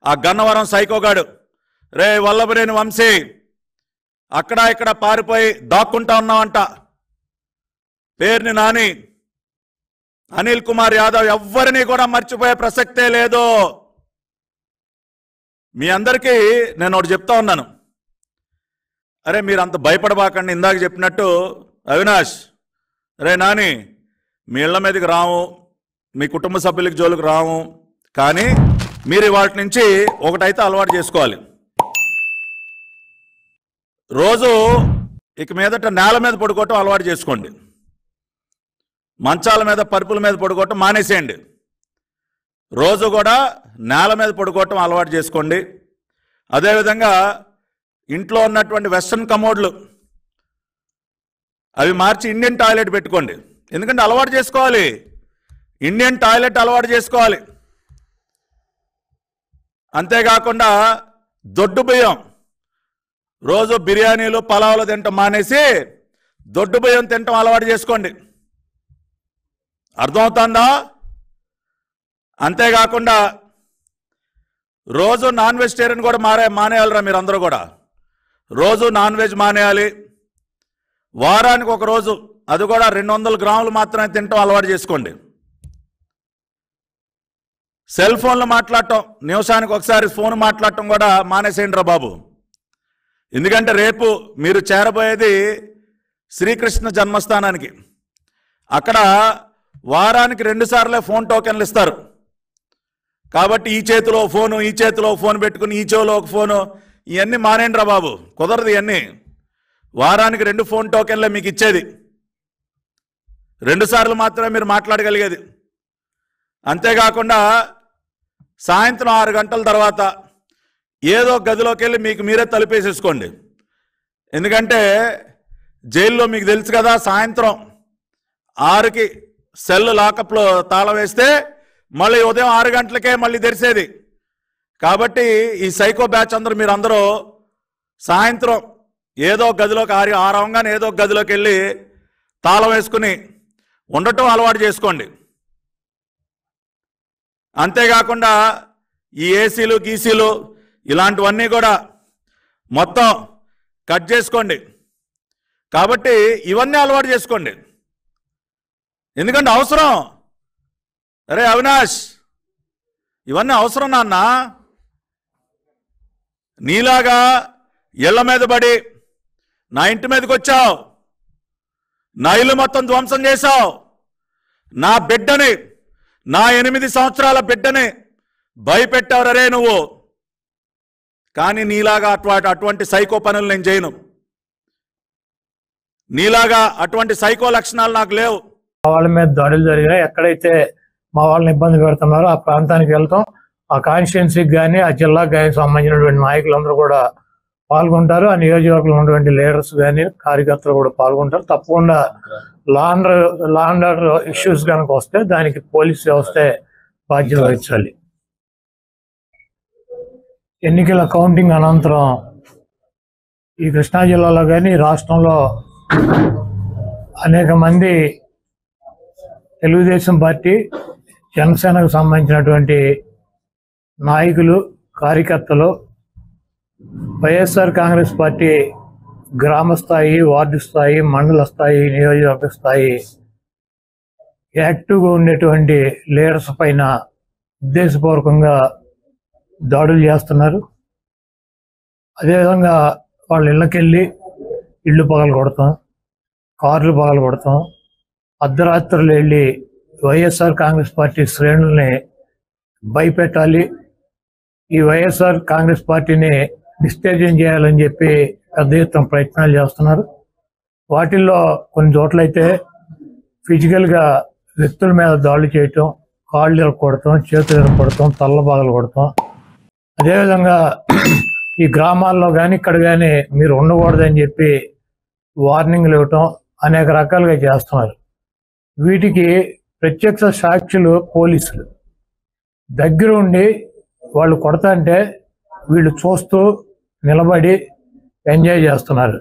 ఆ గన్నవరం సైకోగాడు రే వల్లభనేని వంశీ అక్కడ ఇక్కడ పారిపోయి దాక్కుంటా ఉన్నావంట. పేరుని నాని, అనిల్ కుమార్ యాదవ్ ఎవ్వరిని కూడా మర్చిపోయే ప్రసక్తే లేదు. మీ అందరికీ నేను ఒకటి చెప్తా ఉన్నాను, అరే మీరు అంత భయపడబాకండి. ఇందాక చెప్పినట్టు అవినాష్, రే నాని మీ ఇళ్ల మీదకి రాము, మీ కుటుంబ సభ్యులకి జోలికి రాము, కానీ మీరు వాటి నుంచి ఒకటైతే అలవాటు చేసుకోవాలి. రోజు ఇక మీదట నేల మీద పడుకోవటం అలవాటు చేసుకోండి. మంచాల మీద పరుపుల మీద పడుకోవటం మానేసేయండి. రోజు కూడా నేల మీద పడుకోవటం అలవాటు చేసుకోండి. అదేవిధంగా ఇంట్లో ఉన్నటువంటి వెస్ట్రన్ కమోడ్లు అవి మార్చి ఇండియన్ టాయిలెట్ పెట్టుకోండి. ఎందుకంటే అలవాటు చేసుకోవాలి, ఇండియన్ టాయిలెట్ అలవాటు చేసుకోవాలి. అంతేకాకుండా దొడ్డు బియ్యం, రోజు బిర్యానీలు పలావులు తినటం మానేసి దొడ్డు బియ్యం తినటం అలవాటు చేసుకోండి. అర్థమవుతుందా? అంతేకాకుండా రోజు నాన్ వెజిటేరియన్ కూడా మానేయాలరా మీరు అందరూ కూడా. రోజు నాన్ వెజ్ మానేయాలి. వారానికి ఒక రోజు, అది కూడా 200 గ్రాములు మాత్రమే తినటం అలవాటు చేసుకోండి. సెల్ ఫోన్లు మాట్లాడటం, నిమిషానికి ఒకసారి ఫోన్ మాట్లాడటం కూడా మానేసేయండి రా బాబు. ఎందుకంటే రేపు మీరు చేరబోయేది శ్రీకృష్ణ జన్మస్థానానికి. అక్కడ వారానికి 2 సార్లే ఫోన్ టోకెన్లు ఇస్తారు. కాబట్టి ఈ చేతిలో ఫోను, ఈ చేతిలో ఫోన్ పెట్టుకుని ఈ చెవిలో ఒక ఫోను, ఇవన్నీ మానేయండి రా బాబు. కుదరదు ఇవన్నీ. వారానికి 2 ఫోన్ టోకెన్లే మీకు ఇచ్చేది. 2 సార్లు మాత్రమే మీరు మాట్లాడగలిగేది. అంతేకాకుండా సాయంత్రం 6 గంటల తర్వాత ఏదో గదిలోకి వెళ్ళి మీకు మీరే తలుపేసేసుకోండి. ఎందుకంటే జైల్లో మీకు తెలుసు కదా, సాయంత్రం 6కి సెల్ లాకప్లో తాళం వేస్తే మళ్ళీ ఉదయం 6 గంటలకే మళ్ళీ తెరిసేది. కాబట్టి ఈ సైకో బ్యాచ్ మీరందరూ సాయంత్రం ఏదో గదిలోకి 6 అవగానే ఏదో గదిలోకి వెళ్ళి తాళం వేసుకుని ఉండటం అలవాటు చేసుకోండి. అంతేకాకుండా ఈ ఏసీలు గీసీలు ఇలాంటివన్నీ కూడా మొత్తం కట్ చేసుకోండి. కాబట్టి ఇవన్నీ అలవాటు చేసుకోండి. ఎందుకంటే అవసరం. అరే అవినాష్, ఇవన్నీ అవసరం నాన్న. నీలాగా ఇళ్ల మీద పడి నా ఇంటి మీదకి వచ్చావు, నా ఇల్లు మొత్తం ధ్వంసం చేశావు, నా బిడ్డని, నా 8 సంవత్సరాల బిడ్డని భయపెట్టావు రే నువ్వు. కానీ నీలాగా అటువంటి సైకో పనులు నేను చేయను. నీలాగా అటువంటి సైకో లక్షణాలు నాకు లేవు. వాళ్ళ మీద దాడులు జరిగినాయి, ఎక్కడైతే మా వాళ్ళని ఇబ్బంది పెడుతున్నారో ఆ ప్రాంతానికి వెళ్తాం. ఆ కాన్స్టిట్యున్సీకి కానీ ఆ జిల్లాకు కానీ సంబంధించినటువంటి నాయకులందరూ కూడా పాల్గొంటారు. ఆ నియోజకవర్గంలో ఉన్నటువంటి లీడర్స్ కానీ కార్యకర్తలు కూడా పాల్గొంటారు. తప్పకుండా లా అండ్ ఆర్డర్ ఇష్యూస్ కనుక వస్తే దానికి పోలీస్ వ్యవస్థే బాధ్యత వహించాలి. ఎన్నికల కౌంటింగ్ అనంతరం ఈ కృష్ణా జిల్లాలో కానీ రాష్ట్రంలో అనేక మంది తెలుగుదేశం పార్టీ, జనసేనకు సంబంధించినటువంటి నాయకులు, కార్యకర్తలు వైఎస్ఆర్ కాంగ్రెస్ పార్టీ గ్రామ స్థాయి, వార్డు స్థాయి, మండల స్థాయి, నియోజకవర్గ స్థాయి యాక్టివ్గా ఉండేటువంటి లీడర్స్ పైన ఉద్దేశపూర్వకంగా దాడులు చేస్తున్నారు. అదేవిధంగా వాళ్ళ ఇళ్ళకెళ్ళి ఇళ్ళు పగలు కొడతాం, కార్లు పగలు కొడతాం, అర్ధరాత్రులు వెళ్ళి వైఎస్ఆర్ కాంగ్రెస్ పార్టీ శ్రేణుల్ని భయపెట్టాలి, ఈ వైఎస్ఆర్ కాంగ్రెస్ పార్టీని డిస్టర్జన్ చేయాలని చెప్పి పెద్ద ఎత్తున ప్రయత్నాలు చేస్తున్నారు. వాటిల్లో కొన్ని చోట్లయితే ఫిజికల్గా వ్యక్తుల మీద దాడులు చేయటం, కాళ్ళు ఇరగొడతాం, చేతులు ఇరగొడతాం, తల్ల బాగలు కొడతాం. అదేవిధంగా ఈ గ్రామాల్లో కానీ ఇక్కడ కానీ మీరు ఉండకూడదని చెప్పి వార్నింగ్లు ఇవ్వటం అనేక రకాలుగా చేస్తున్నారు. వీటికి ప్రత్యక్ష సాక్షులు పోలీసులు దగ్గర ఉండి వాళ్ళు కొడతాంటే వీళ్ళు చూస్తూ నిలబడి ఎంజాయ్ చేస్తున్నారు.